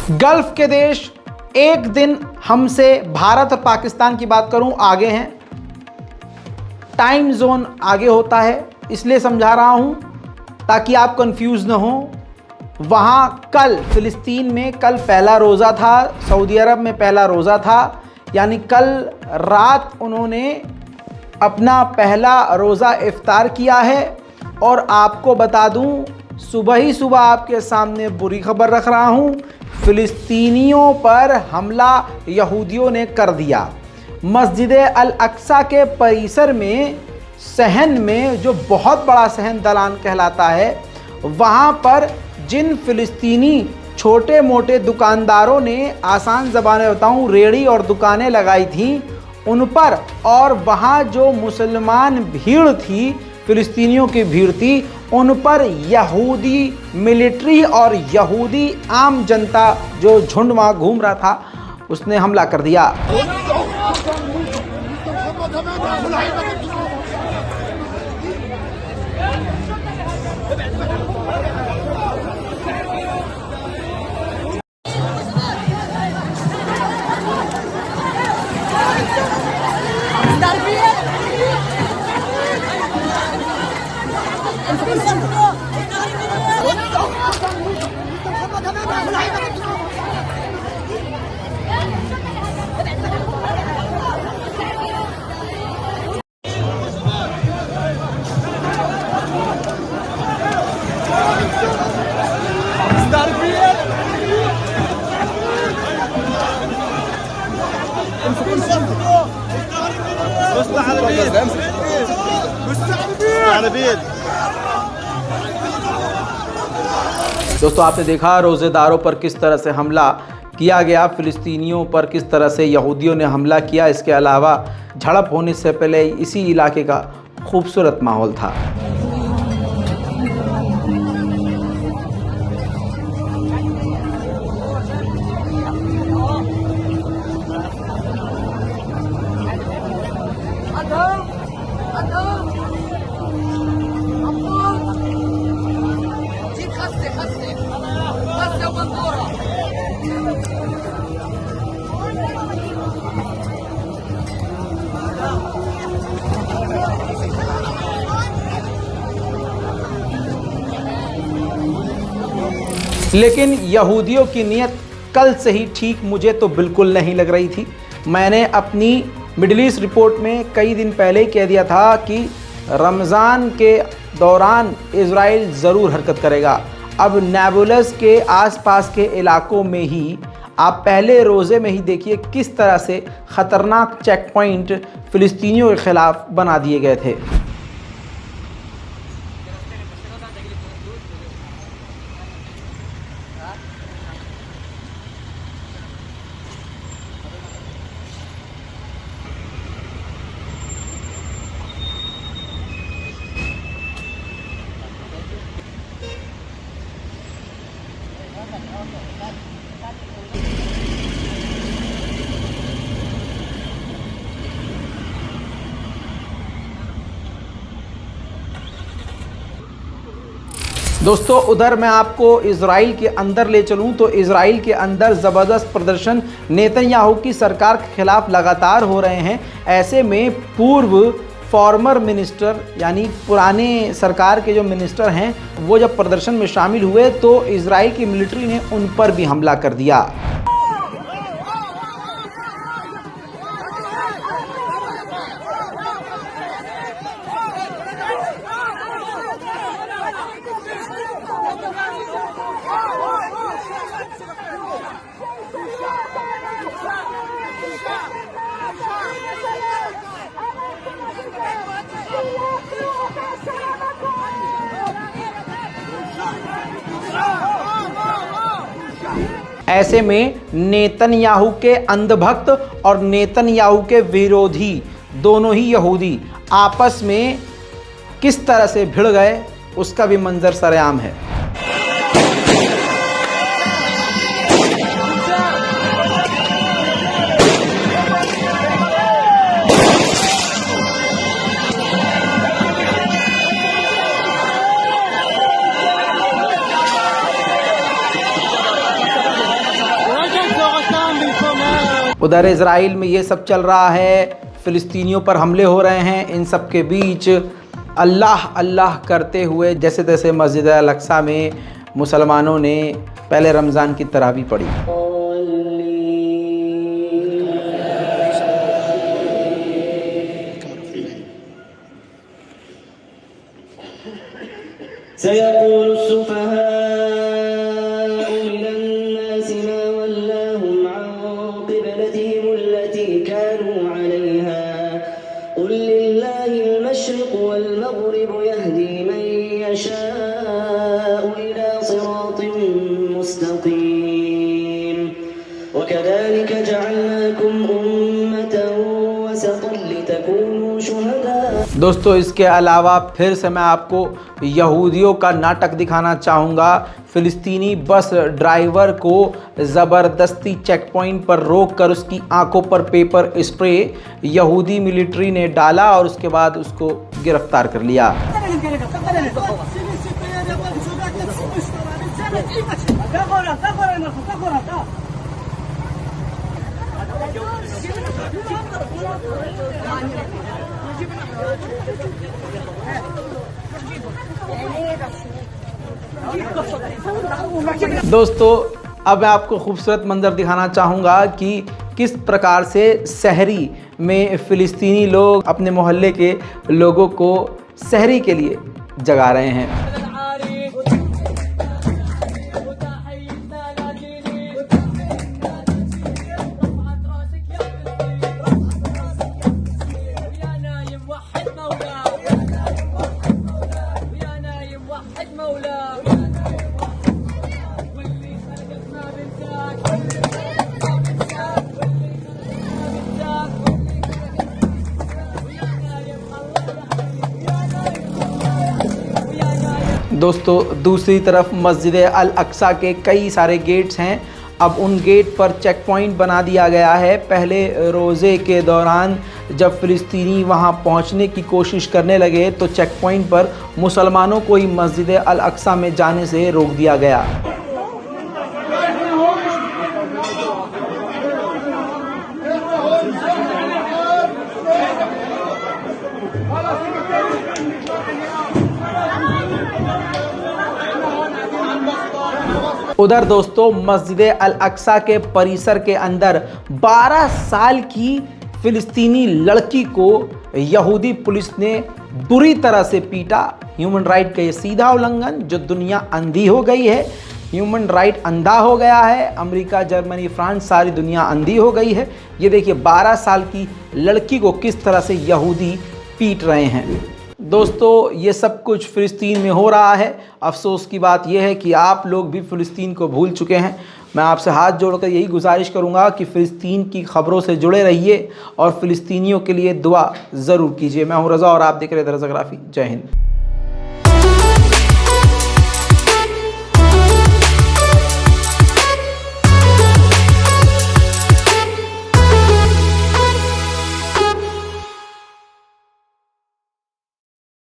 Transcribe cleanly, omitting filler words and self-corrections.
Gulf के देश एक दिन हमसे, भारत और पाकिस्तान की बात करूं, आगे हैं। टाइम जोन आगे होता है, इसलिए समझा रहा हूं ताकि आप कंफ्यूज ना हो। वहां कल फिलिस्तीन में कल पहला रोज़ा था, सऊदी अरब में पहला रोज़ा था, यानी कल रात उन्होंने अपना पहला रोज़ा इफ्तार किया है। और आपको बता दूं, सुबह ही सुबह आपके सामने बुरी खबर रख रहा हूं, फिलिस्तीनियों पर हमला यहूदियों ने कर दिया। मस्जिद अल अक्सा के परिसर में, सहन में, जो बहुत बड़ा सहन दलान कहलाता है, वहाँ पर जिन फिलिस्तीनी छोटे मोटे दुकानदारों ने, आसान ज़बान में बताऊँ, रेहड़ी और दुकानें लगाई थीं उन पर, और वहाँ जो मुसलमान भीड़ थी, फिलिस्तीनियों की भीड़ थी, उन पर यहूदी मिलिट्री और यहूदी आम जनता जो झुंड वहाँ घूम रहा था, उसने हमला कर दिया। दोस्तों, आपने देखा रोज़ेदारों पर किस तरह से हमला किया गया, फ़िलिस्तीनियों पर किस तरह से यहूदियों ने हमला किया। इसके अलावा झड़प होने से पहले इसी इलाके का खूबसूरत माहौल था। लेकिन यहूदियों की नीयत कल से ही ठीक मुझे तो बिल्कुल नहीं लग रही थी। मैंने अपनी मिडिल ईस्ट रिपोर्ट में कई दिन पहले ही कह दिया था कि रमज़ान के दौरान इज़राइल ज़रूर हरकत करेगा। अब नेबुलस के आसपास के इलाकों में ही आप पहले रोज़े में ही देखिए किस तरह से ख़तरनाक चेक पॉइंट फ़िलिस्तीनियों के ख़िलाफ़ बना दिए गए थे। दोस्तों, उधर मैं आपको इज़राइल के अंदर ले चलूं तो इज़राइल के अंदर ज़बरदस्त प्रदर्शन नेतन्याहू की सरकार के खिलाफ लगातार हो रहे हैं। ऐसे में पूर्व फॉर्मर मिनिस्टर, यानी पुराने सरकार के जो मिनिस्टर हैं, वो जब प्रदर्शन में शामिल हुए तो इज़राइल की मिलिट्री ने उन पर भी हमला कर दिया। ऐसे में नेतन्याहू के अंधभक्त और नेतन्याहू के विरोधी दोनों ही यहूदी आपस में किस तरह से भिड़ गए, उसका भी मंजर सरेआम है। उधर इज़राइल में ये सब चल रहा है, फ़िलिस्तीनियों पर हमले हो रहे हैं। इन सब के बीच अल्लाह अल्लाह करते हुए जैसे तैसे मस्जिद अल-अक्सा में मुसलमानों ने पहले रमज़ान की तरावी पढ़ी। दोस्तों इसके अलावा फिर से मैं आपको यहूदियों का नाटक दिखाना चाहूँगा। फ़िलिस्तीनी बस ड्राइवर को ज़बरदस्ती चेक पॉइंट पर रोक कर उसकी आंखों पर पेपर स्प्रे यहूदी मिलिट्री ने डाला और उसके बाद उसको गिरफ्तार कर लिया। दोस्तों अब मैं आपको खूबसूरत मंजर दिखाना चाहूँगा कि किस प्रकार से सहरी में फ़िलिस्तीनी लोग अपने मोहल्ले के लोगों को सहरी के लिए जगा रहे हैं। दोस्तों दूसरी तरफ मस्जिद अल-अक्सा के कई सारे गेट्स हैं। अब उन गेट पर चेक पॉइंट बना दिया गया है। पहले रोज़े के दौरान जब फ़िलिस्तीनी वहां पहुंचने की कोशिश करने लगे तो चेक पॉइंट पर मुसलमानों को ही मस्जिद अल-अक्सा में जाने से रोक दिया गया। उधर दोस्तों मस्जिद अल-अक्सा के परिसर के अंदर 12 साल की फ़िलिस्तीनी लड़की को यहूदी पुलिस ने बुरी तरह से पीटा। ह्यूमन राइट का ये सीधा उल्लंघन, जो दुनिया अंधी हो गई है। ह्यूमन राइट अंधा हो गया है। अमेरिका, जर्मनी, फ्रांस, सारी दुनिया अंधी हो गई है। ये देखिए 12 साल की लड़की को किस तरह से यहूदी पीट रहे हैं। दोस्तों ये सब कुछ फ़िलिस्तीन में हो रहा है। अफसोस की बात यह है कि आप लोग भी फ़िलिस्तीन को भूल चुके हैं। मैं आपसे हाथ जोड़कर यही गुजारिश करूंगा कि फ़िलिस्तीन की ख़बरों से जुड़े रहिए और फ़िलिस्तीनियों के लिए दुआ ज़रूर कीजिए। मैं हूं रज़ा और आप देख रहे हैं द रज़ाग्राफ़ी। जय हिंद।